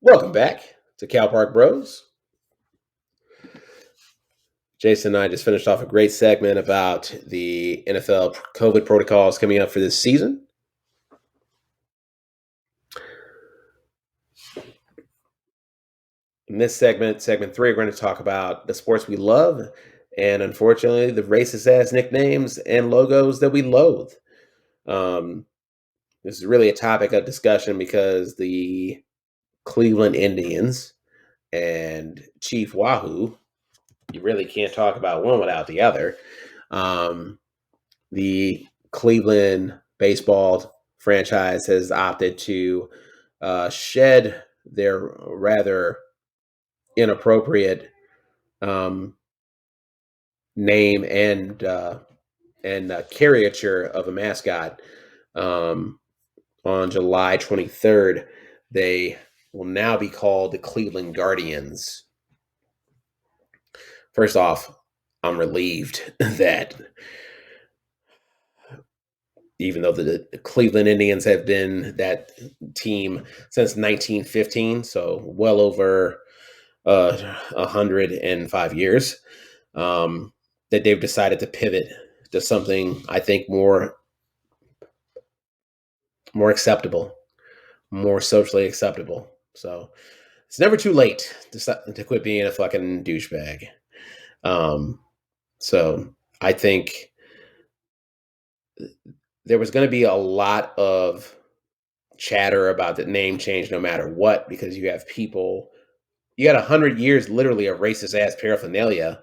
Welcome back to Cal Park Bros. Jason and I just finished off a great segment about the NFL COVID protocols coming up for this season. In this segment three, we're going to talk about the sports we love and unfortunately the racist ass nicknames and logos that we loathe. Um, this is really a topic of discussion because the Cleveland Indians and Chief Wahoo, you really can't talk about one without the other. The Cleveland baseball franchise has opted to shed their rather inappropriate name and caricature of a mascot. On July 23rd, they will now be called the Cleveland Guardians. First off, I'm relieved that even though the Cleveland Indians have been that team since 1915, so well over 105 years, that they've decided to pivot to something I think more acceptable, more socially acceptable. So it's never too late to quit being a fucking douchebag. So I think there was going to be a lot of chatter about the name change no matter what, because you got 100 years literally of racist ass paraphernalia.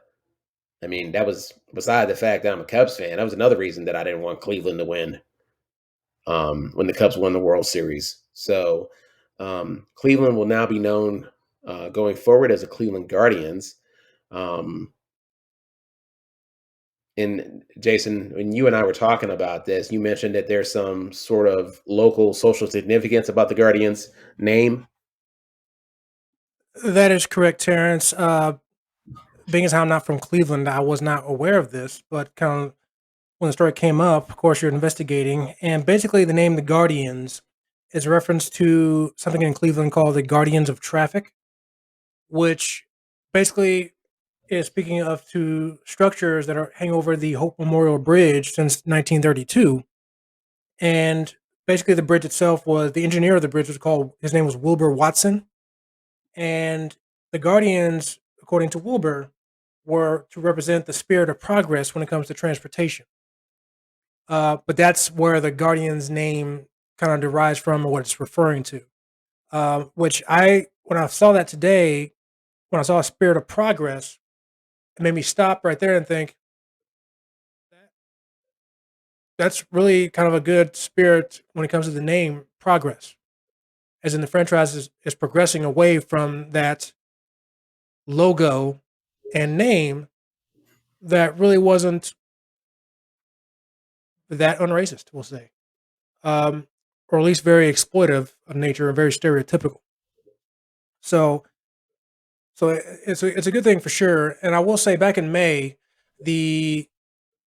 I mean, that was beside the fact that I'm a Cubs fan. That was another reason that I didn't want Cleveland to win when the Cubs won the World Series. So Cleveland will now be known going forward as the Cleveland Guardians. And Jason, when you and I were talking about this, you mentioned that there's some sort of local social significance about the Guardians name. That is correct, Terrence. Being as how I'm not from Cleveland, I was not aware of this, but kind of when the story came up, of course, you're investigating, and basically the name the Guardians is a reference to something in Cleveland called the Guardians of Traffic, which basically is speaking of two structures that are hang over the Hope Memorial Bridge since 1932. And basically the bridge itself was the engineer of the bridge was called his name was Wilbur Watson. And the Guardians, according to Wilbur, were to represent the spirit of progress when it comes to transportation. But that's where the Guardians name kind of derives from or what it's referring to. When I saw that today, when I saw a spirit of progress, it made me stop right there and think, that's really kind of a good spirit when it comes to the name progress. As in the franchise is progressing away from that logo and name that really wasn't that unracist, we'll say, or at least very exploitive of nature and very stereotypical. So, it's a good thing for sure. And I will say, back in May, the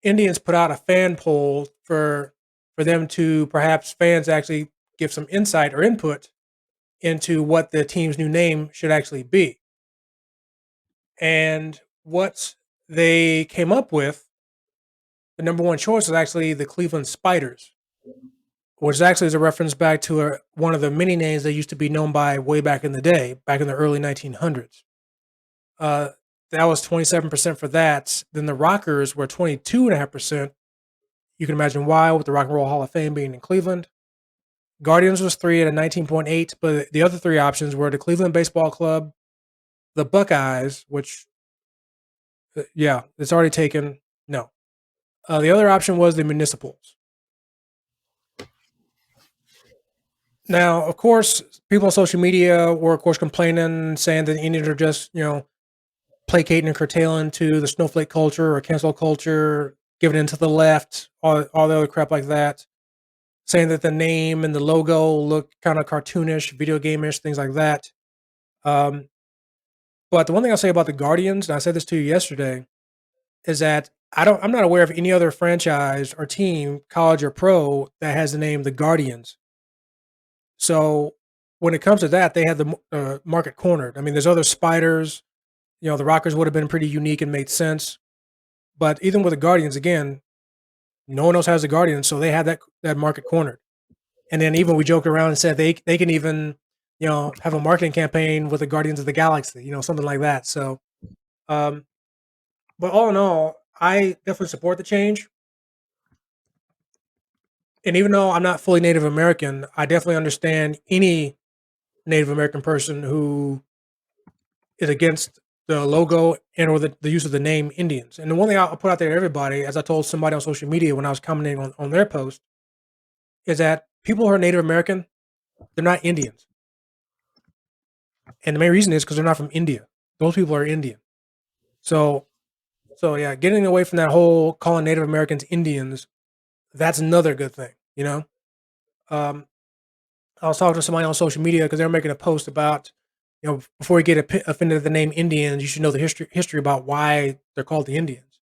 Indians put out a fan poll for them to perhaps fans actually give some insight or input into what the team's new name should actually be. And what they came up with, the number one choice was actually the Cleveland Spiders, which actually is a reference back to one of the many names they used to be known by way back in the day, back in the early 1900s. That was 27% for that. Then the Rockers were 22.5%. You can imagine why, with the Rock and Roll Hall of Fame being in Cleveland. Guardians was 3 at a 19.8, but the other three options were the Cleveland Baseball Club, the Buckeyes, which, yeah, it's already taken. No. The other option was the Municipals. Now, of course, people on social media were, of course, complaining, saying that the Indians are just, placating and curtailing to the snowflake culture or cancel culture, giving in to the left, all the other crap like that, saying that the name and the logo look kind of cartoonish, video game-ish, things like that. But the one thing I'll say about the Guardians, and I said this to you yesterday, is that I'm not aware of any other franchise or team, college or pro, that has the name the Guardians. So when it comes to that, they had the market cornered. I mean, there's other spiders. The Rockers would have been pretty unique and made sense. But even with the Guardians, again, no one else has the Guardians, so they had that market cornered. And then even we joked around and said they can even have a marketing campaign with the Guardians of the Galaxy, something like that. So, um, but all in all, I definitely support the change. And even though I'm not fully Native American, I definitely understand any Native American person who is against the logo and or the use of the name Indians. And the one thing I'll put out there to everybody, as I told somebody on social media when I was commenting on their post, is that people who are Native American, they're not Indians. And the main reason is because they're not from India. Those people are Indian. So yeah, getting away from that whole calling Native Americans Indians, that's another good thing, Um, I was talking to somebody on social media because they were making a post about, before you get offended at the name Indians, you should know the history about why they're called the Indians.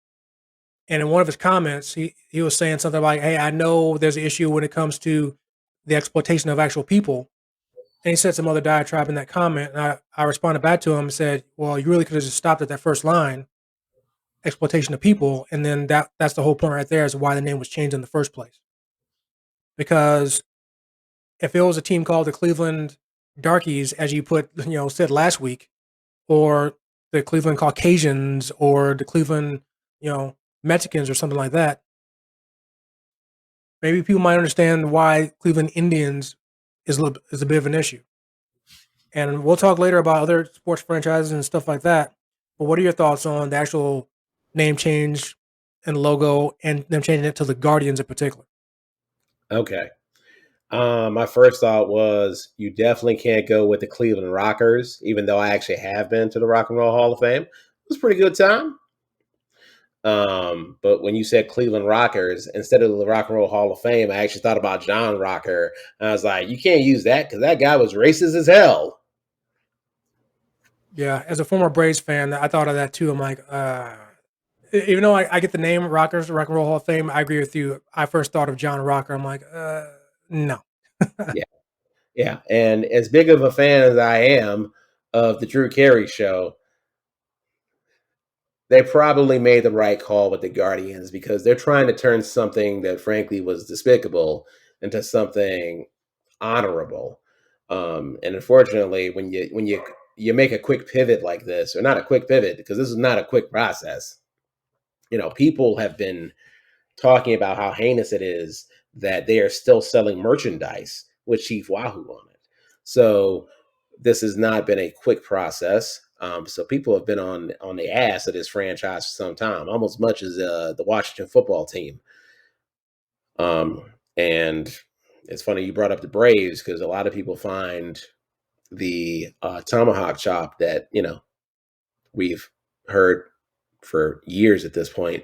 And in one of his comments, he was saying something like, "Hey, I know there's an issue when it comes to the exploitation of actual people." And he said some other diatribe in that comment, and I responded back to him and said, "Well, you really could have just stopped at that first line, exploitation of people, and then that's the whole point right there as to why the name was changed in the first place. Because if it was a team called the Cleveland Darkies, as you said last week, or the Cleveland Caucasians, or the Cleveland, you know, Mexicans, or something like that, maybe people might understand why Cleveland Indians is a bit of an issue. And we'll talk later about other sports franchises and stuff like that. But what are your thoughts on the actual name change and logo, and them changing it to the Guardians in particular? Okay. My first thought was you definitely can't go with the Cleveland Rockers, even though I actually have been to the Rock and Roll Hall of Fame. It was a pretty good time. But when you said Cleveland Rockers instead of the Rock and Roll Hall of Fame, I actually thought about John Rocker. And I was like, you can't use that because that guy was racist as hell. Yeah, as a former Braves fan, I thought of that too. I'm like, even though I get the name Rockers, Rock and Roll Hall of Fame, I agree with you. I first thought of John Rocker. I'm like, no. Yeah. Yeah. And as big of a fan as I am of the Drew Carey show, they probably made the right call with the Guardians because they're trying to turn something that frankly was despicable into something honorable. And unfortunately, when you make a quick pivot like this, or not a quick pivot, because this is not a quick process, people have been talking about how heinous it is that they are still selling merchandise with Chief Wahoo on it. So this has not been a quick process. So people have been on the ass of this franchise for some time, almost as much as the Washington football team. And it's funny you brought up the Braves because a lot of people find the tomahawk chop that we've heard for years at this point.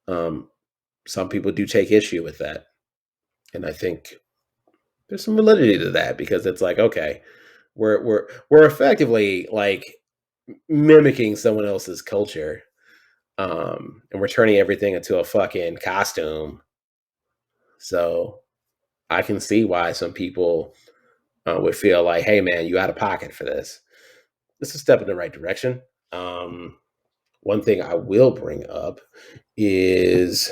Um, some people do take issue with that, and I think there's some validity to that because it's like, okay, we're effectively like mimicking someone else's culture, and we're turning everything into a fucking costume. So I can see why some people would feel like, hey man, you out of pocket for this. This is a step in the right direction. One thing I will bring up is,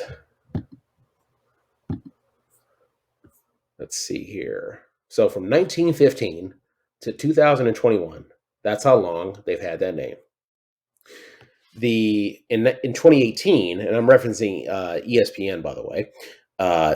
let's see here. So from 1915 to 2021, that's how long they've had that name. In 2018, and I'm referencing ESPN by the way, uh,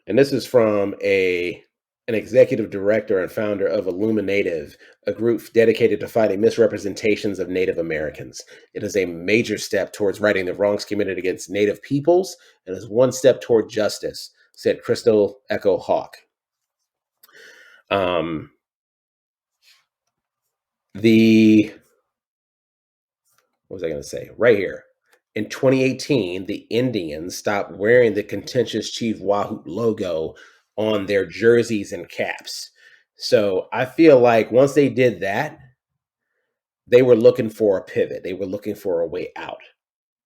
and this is from an executive director and founder of Illuminative, a group dedicated to fighting misrepresentations of Native Americans. It is a major step towards righting the wrongs committed against Native peoples and is one step toward justice, said Crystal Echo Hawk. Um, the what was I going to say? Right here. In 2018, the Indians stopped wearing the contentious Chief Wahoo logo on their jerseys and caps. So I feel like once they did that, they were looking for a pivot. They were looking for a way out.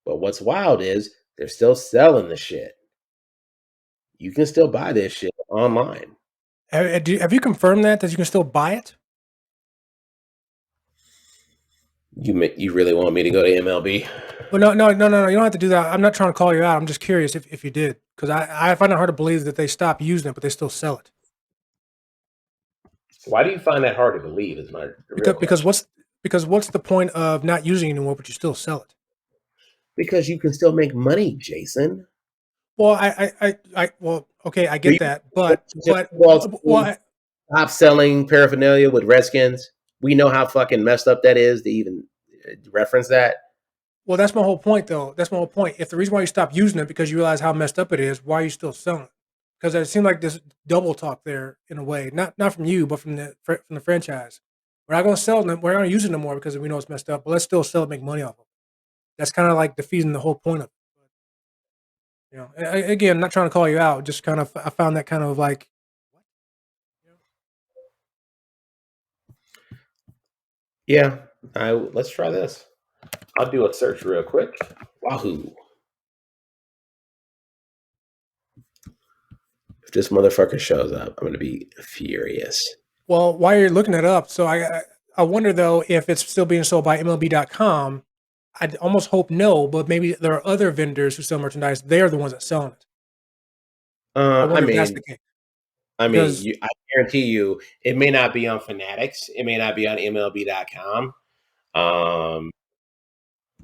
But what's wild is they're still selling the shit. You can still buy this shit online. Have you confirmed that you can still buy it? You really want me to go to MLB? Well, no. You don't have to do that. I'm not trying to call you out. I'm just curious if you did, because I find it hard to believe that they stopped using it, but they still sell it. Why do you find that hard to believe? Is my real Because question. what's the point of not using it anymore, but you still sell it? Because you can still make money, Jason. Well, well, okay, I Do get you that, football team top selling paraphernalia with Redskins? We know how fucking messed up that is to even reference that. well, that's my whole point, though. That's my whole point. If the reason why you stopped using it because you realize how messed up it is, why are you still selling it? Because it seemed like this double talk there in a way, not from you, but from the franchise. We're not going to sell them. We're not going to use it no more because we know it's messed up. But let's still sell it, make money off of it. That's kind of like defeating the whole point of it. Again, not trying to call you out. Just kind of, I found that kind of like, Yeah, let's try this. I'll do a search real quick. Wahoo! If this motherfucker shows up, I'm gonna be furious. well, while you're looking it up, so I wonder though if it's still being sold by MLB.com. I'd almost hope no, but maybe there are other vendors who sell merchandise. They're the ones that selling it. I I wonder if that's the mean, case I mean, because I guarantee you, it may not be on Fanatics, it may not be on MLB.com,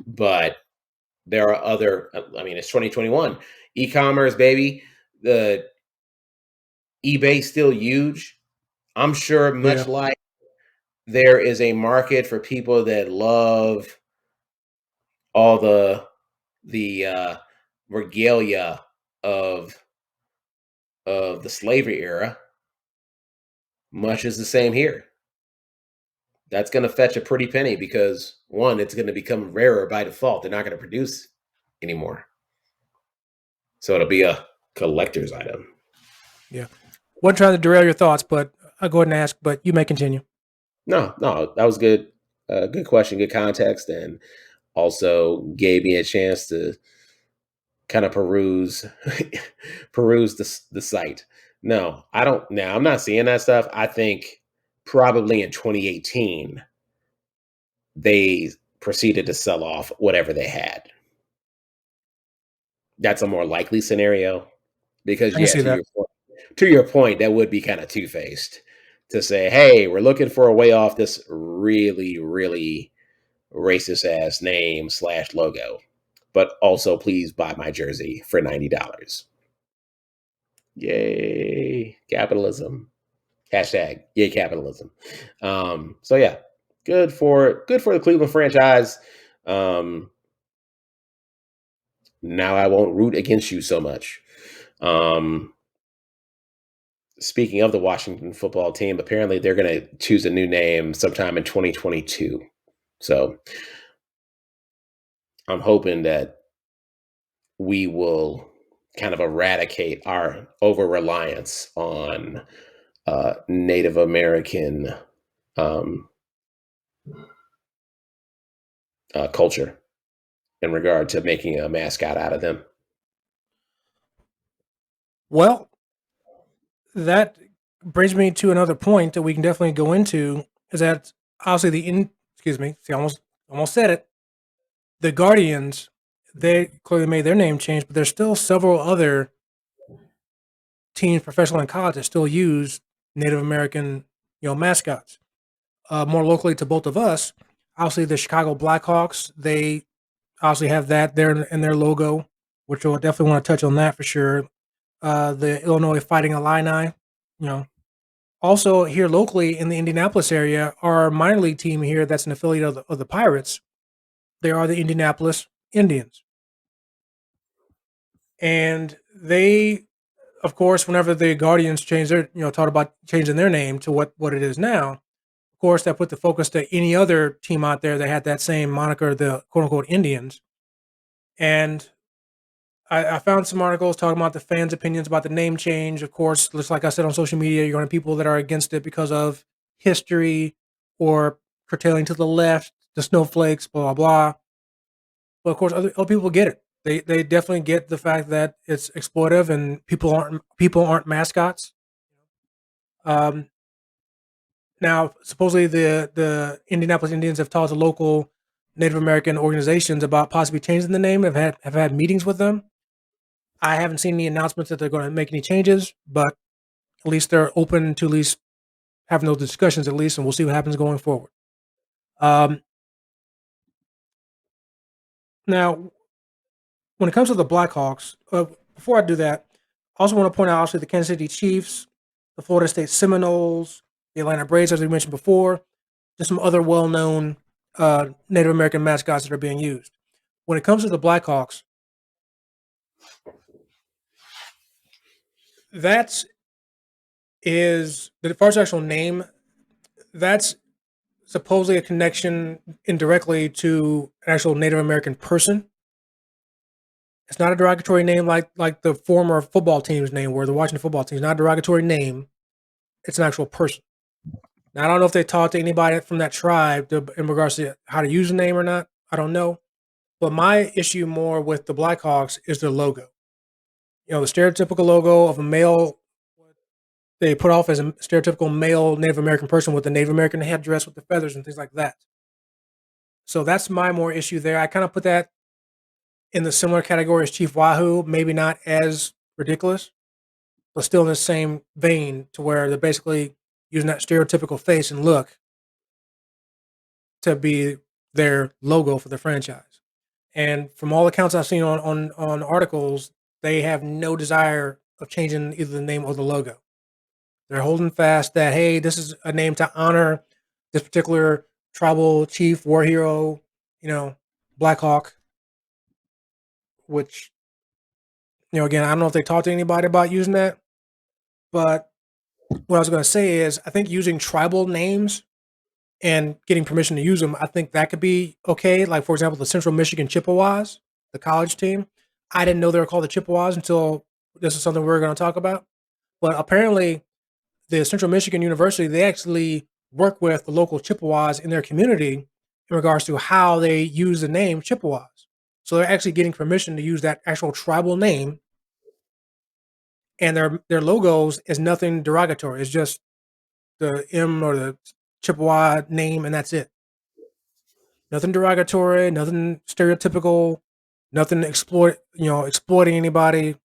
but there are other. I mean, it's 2021, e-commerce, baby. The eBay still huge. I'm sure, yeah, much like there is a market for people that love all the regalia of the slavery era. Much is the same here. That's going to fetch a pretty penny because one, it's going to become rarer by default. They're not going to produce anymore, so it'll be a collector's item. yeah. Wasn't trying to derail your thoughts, but I'll go ahead and ask. But you may continue. No, no, that was good. Good question, good context, and also gave me a chance to kind of peruse the site. No, I don't. Now I'm not seeing that stuff. I think probably in 2018 they proceeded to sell off whatever they had. That's a more likely scenario because I can yeah, see that. to your point, that would be kind of two faced to say, hey, we're looking for a way off this really really racist ass name slash logo, but also please buy my jersey for $90. Yay, capitalism. Hashtag yay capitalism. So yeah, good for the Cleveland franchise. Um, Now I won't root against you so much. Um, Speaking of the Washington football team, apparently they're going to choose a new name sometime in 2022. So I'm hoping that we will kind of eradicate our over reliance on Native American um, culture in regard to making a mascot out of them. Well, that brings me to another point that we can definitely go into. Is that obviously excuse me, see, almost said it. The Guardians, they clearly made their name change, but there's still several other teams, professional and college, that still use Native American, mascots. More locally to both of us, obviously the Chicago Blackhawks, they obviously have that there in their logo, which we'll definitely want to touch on that for sure. The Illinois Fighting Illini, you know. Also here locally in the Indianapolis area, our minor league team here that's an affiliate of the Pirates, they are the Indianapolis Indians. And they, of course, whenever the Guardians changed their, talked about changing their name to what it is now, of course, that put the focus to any other team out there that had that same moniker, the quote unquote Indians. And I found some articles talking about the fans' opinions about the name change. Of course, just like I said on social media, you're going to have people that are against it because of history or curtailing to the left, the snowflakes, blah, blah, blah. But of course, other people get it. They definitely get the fact that it's exploitive and people aren't mascots. Um, Now, supposedly the Indianapolis Indians have talked to local Native American organizations about possibly changing the name. Have had meetings with them. I haven't seen any announcements that they're going to make any changes, but at least they're open to at least having those discussions at least, and we'll see what happens going forward. Um, Now, when it comes to the Blackhawks, before I do that, I also want to point out obviously the Kansas City Chiefs, the Florida State Seminoles, the Atlanta Braves, as we mentioned before, just some other well-known Native American mascots that are being used. When it comes to the Blackhawks, that's is the first actual name. That's supposedly a connection indirectly to an actual Native American person. It's not a derogatory name like the former football team's name, where the Washington football team is not a derogatory name. It's an actual person. Now, I don't know if they talked to anybody from that tribe in regards to how to use the name or not. I don't know. But my issue more with the Blackhawks is their logo. The stereotypical logo of a male, they put off as a stereotypical male Native American person with the Native American headdress with the feathers and things like that. So that's my more issue there. I kind of put that in the similar category as Chief Wahoo, maybe not as ridiculous, but still in the same vein to where they're basically using that stereotypical face and look to be their logo for the franchise. And from all accounts I've seen on articles, they have no desire of changing either the name or the logo. They're holding fast that, hey, this is a name to honor this particular tribal chief, war hero, Black Hawk, which, again, I don't know if they talked to anybody about using that, but what I was going to say is I think using tribal names and getting permission to use them, I think that could be okay. Like, for example, the Central Michigan Chippewas, the college team. I didn't know they were called the Chippewas until this is something we are going to talk about. But apparently, the Central Michigan University, they actually work with the local Chippewas in their community in regards to how they use the name Chippewas. So they're actually getting permission to use that actual tribal name, and their logos is nothing derogatory. It's just the M or the Chippewa name, and that's it. Nothing derogatory, nothing stereotypical, nothing exploiting anybody. At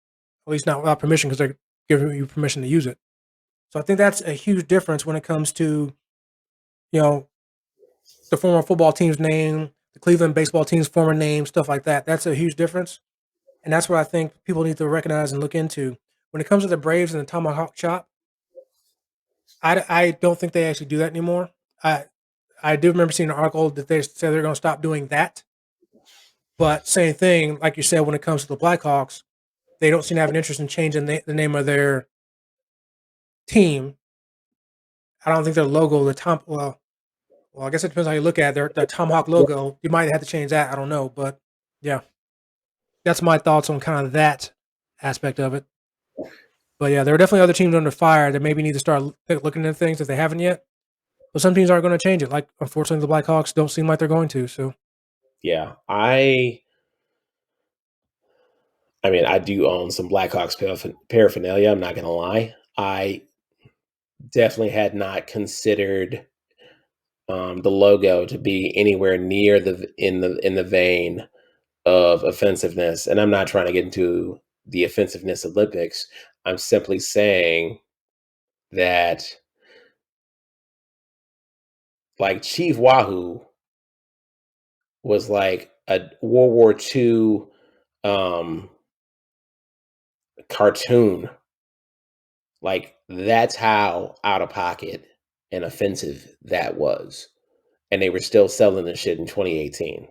least not without permission, because they're giving you permission to use it. So I think that's a huge difference when it comes to you know the former football team's name, the Cleveland baseball team's former name, stuff like that. That's a huge difference, and that's what I think people need to recognize and look into. When it comes to the Braves and the tomahawk chop, I don't think they actually do that anymore. I I do remember seeing an article that they said they're going to stop doing that. But same thing, like you said, when it comes to the Blackhawks, they don't seem to have an interest in changing the name of their team. I don't think their logo, well, I guess it depends how you look at it. Their Tomahawk logo, you might have to change that. I don't know, but yeah, that's my thoughts on kind of that aspect of it. But yeah, there are definitely other teams under fire that maybe need to start looking into things if they haven't yet. But some teams aren't going to change it. Like, unfortunately, the Blackhawks don't seem like they're going to. So Yeah, I mean, I do own some Blackhawks paraphernalia. I'm not gonna lie. I definitely had not considered the logo to be anywhere near the vein of offensiveness. And I'm not trying to get into the offensiveness Olympics. I'm simply saying that, like, Chief Wahoo was like a World War II um, cartoon. Like, that's how out of pocket and offensive that was. And they were still selling the shit in 2018.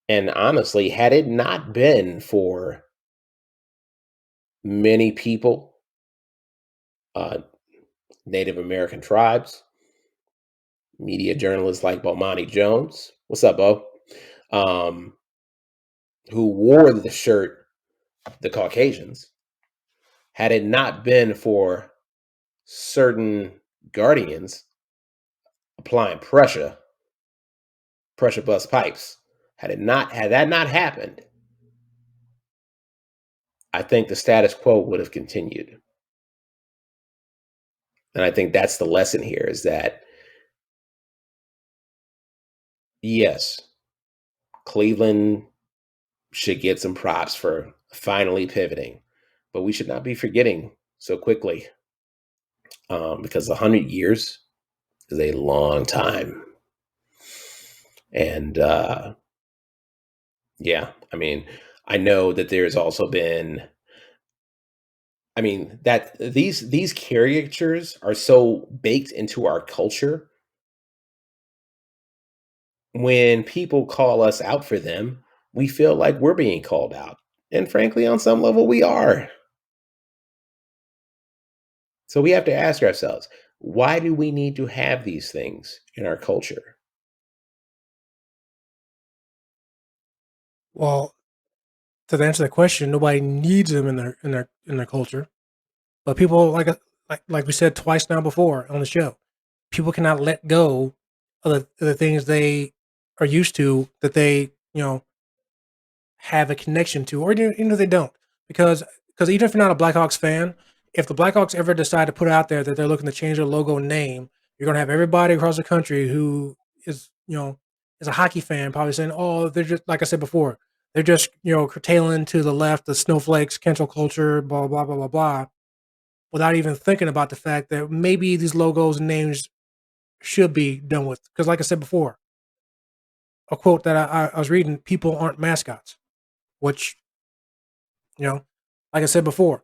And honestly, had it not been for many people, uh, Native American tribes, media journalists like Bomani Jones, what's up, Bo? Um, who wore the shirt, the Caucasians, had it not been for certain guardians applying pressure bust pipes, Had that not happened, I think the status quo would have continued. And I think that's the lesson here is that yes, Cleveland should get some props for finally pivoting, but we should not be forgetting so quickly because 100 years is a long time. And yeah, I mean, I know that there's also been, I mean, that these caricatures are so baked into our culture. When people call us out for them, we feel like we're being called out. And frankly, on some level, we are. So we have to ask ourselves, why do we need to have these things in our culture? Well, to answer the question, nobody needs them in their culture. But people like we said twice now before on the show, people cannot let go of the things they are used to that they have a connection to, or even if they don't, because even if you're not a Blackhawks fan, if the Blackhawks ever decide to put out there that they're looking to change their logo and name, you're gonna have everybody across the country who is is a hockey fan probably saying, "Oh, they're just like I said before, they're just curtailing to the left, the snowflakes, cancel culture, blah blah blah blah blah," without even thinking about the fact that maybe these logos and names should be done with. Because, like I said before, a quote that I was reading: "People aren't mascots," which You know, like I said before,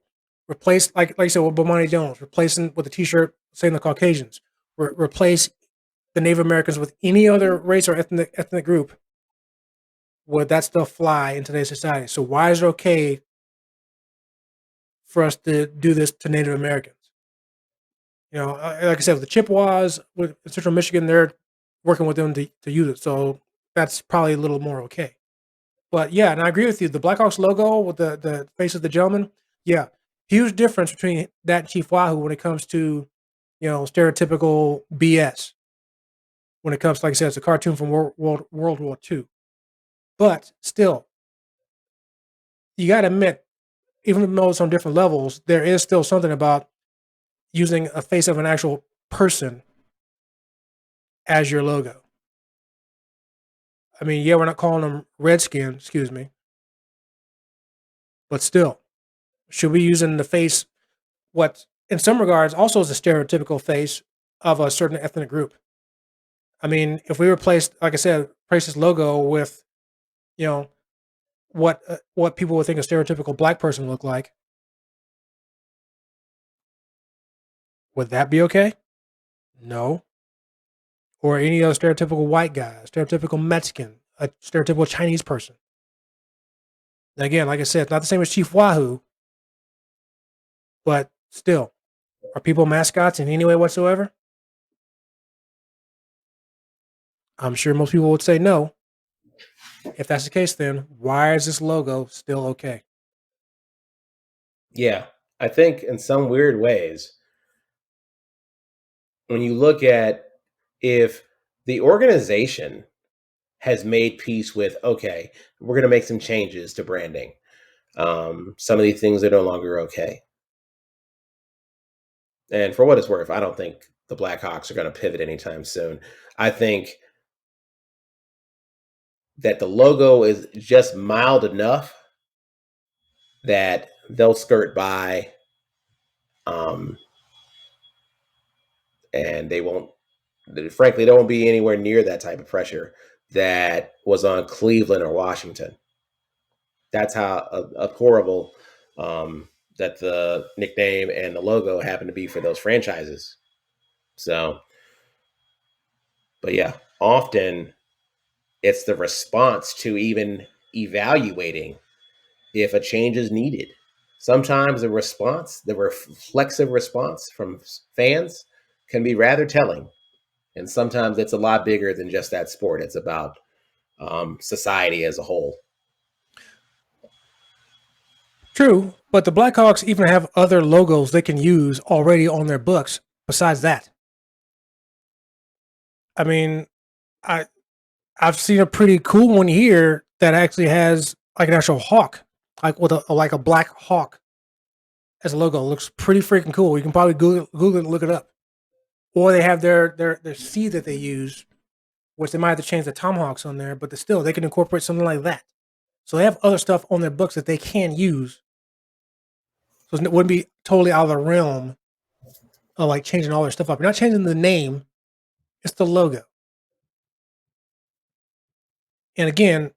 replace like I said with Bomani Jones, replacing with a T-shirt saying the Caucasians, replace the Native Americans with any other race or ethnic group. Would that still fly in today's society? So why is it okay for us to do this to Native Americans? Like I said, with the Chippewas with Central Michigan, they're working with them to use it. So that's probably a little more okay. But yeah, and I agree with you. The Blackhawks logo with the face of the gentleman, yeah, huge difference between that and Chief Wahoo when it comes to stereotypical BS. When it comes, like I said, it's a cartoon from World War II. But still, you got to admit, even though it's on different levels, there is still something about using a face of an actual person as your logo. I mean, yeah, we're not calling them Redskins, excuse me, but still, should we be using the face what in some regards also is a stereotypical face of a certain ethnic group. I mean, if we replaced, like I said, replace this logo with, you know, what people would think a stereotypical black person look like, would that be okay? No. Or any other stereotypical white guy, stereotypical Mexican, a stereotypical Chinese person. Again, like I said, it's not the same as Chief Wahoo, but still, are people mascots in any way whatsoever? I'm sure most people would say no. If that's the case, then why is this logo still okay? Yeah, I think in some weird ways, when you look at if the organization has made peace with, okay, we're going to make some changes to branding. Some of these things are no longer okay. And for what it's worth, I don't think the Blackhawks are going to pivot anytime soon. I think that the logo is just mild enough that they'll skirt by, um, and they won't. Frankly, there won't be anywhere near that type of pressure that was on Cleveland or Washington. That's how horrible that the nickname and the logo happen to be for those franchises. So, but yeah, often it's the response to even evaluating if a change is needed. Sometimes the response, the reflexive response from fans can be rather telling. And sometimes it's a lot bigger than just that sport. It's about society as a whole. True, but the Blackhawks even have other logos they can use already on their books besides that. I mean, I I've seen a pretty cool one here that actually has like an actual hawk, like with a black hawk as a logo. It looks pretty freaking cool. You can probably Google it and look it up. Or they have their C that they use, which they might have to change the tomahawks on there, but still they can incorporate something like that. So they have other stuff on their books that they can use. So it wouldn't be totally out of the realm of like changing all their stuff up. You're not changing the name; it's the logo. And again,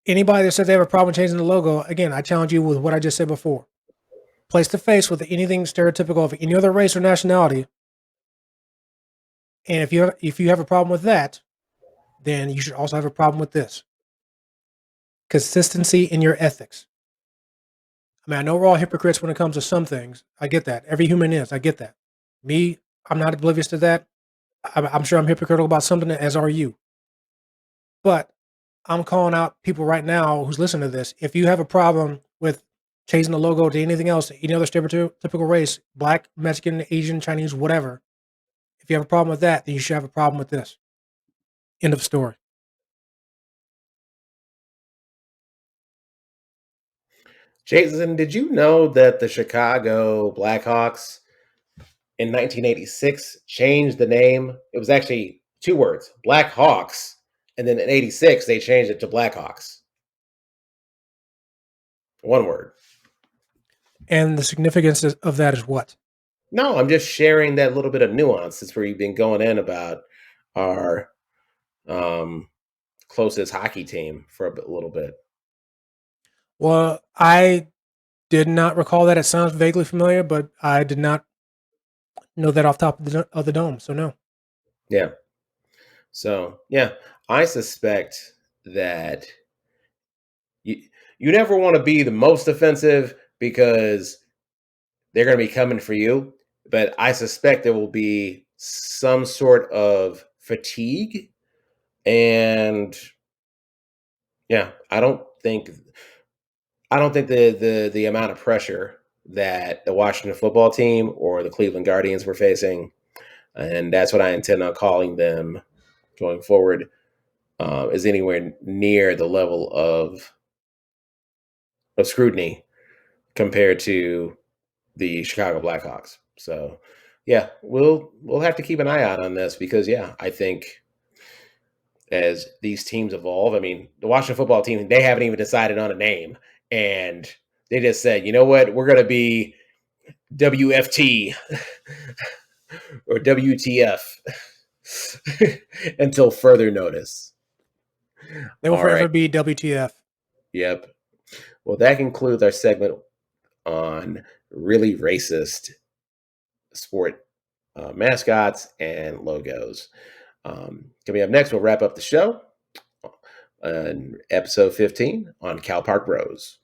anybody that says they have a problem changing the logo, again, I challenge you with what I just said before. Place the face with anything stereotypical of any other race or nationality. And if you have a problem with that, then you should also have a problem with this. Consistency in your ethics. I mean, I know we're all hypocrites when it comes to some things. I get that. Every human is. I get that. Me, I'm not oblivious to that. I'm sure I'm hypocritical about something, as are you. But I'm calling out people right now who's listening to this. If you have a problem with changing the logo to anything else, any other stereotypical race, black, Mexican, Asian, Chinese, whatever, if you have a problem with that, then you should have a problem with this. End of story. Jason, did you know that the Chicago Blackhawks in 1986 changed the name? It was actually two words, Black Hawks, and then in 86 they changed it to Blackhawks. One word. And the significance of that is what? No, I'm just sharing that little bit of nuance. That's where you've been going in about our closest hockey team for a little bit. Well, I did not recall that. It sounds vaguely familiar, but I did not know that off top of the dome. So no. Yeah. So yeah, I suspect that you you never want to be the most offensive because they're going to be coming for you. But I suspect there will be some sort of fatigue, and yeah, I don't think the amount of pressure that the Washington football team or the Cleveland Guardians were facing, and that's what I intend on calling them going forward, is anywhere near the level of scrutiny compared to the Chicago Blackhawks. So, yeah, we'll have to keep an eye out on this because, yeah, I think as these teams evolve, I mean, the Washington football team, they haven't even decided on a name, and they just said, you know what, we're going to be WFT or WTF until further notice. They will All right. forever be WTF. Yep. Well, that concludes our segment on really racist sport mascots and logos. Coming up next, we'll wrap up the show on episode 15 on Cal Park Bros.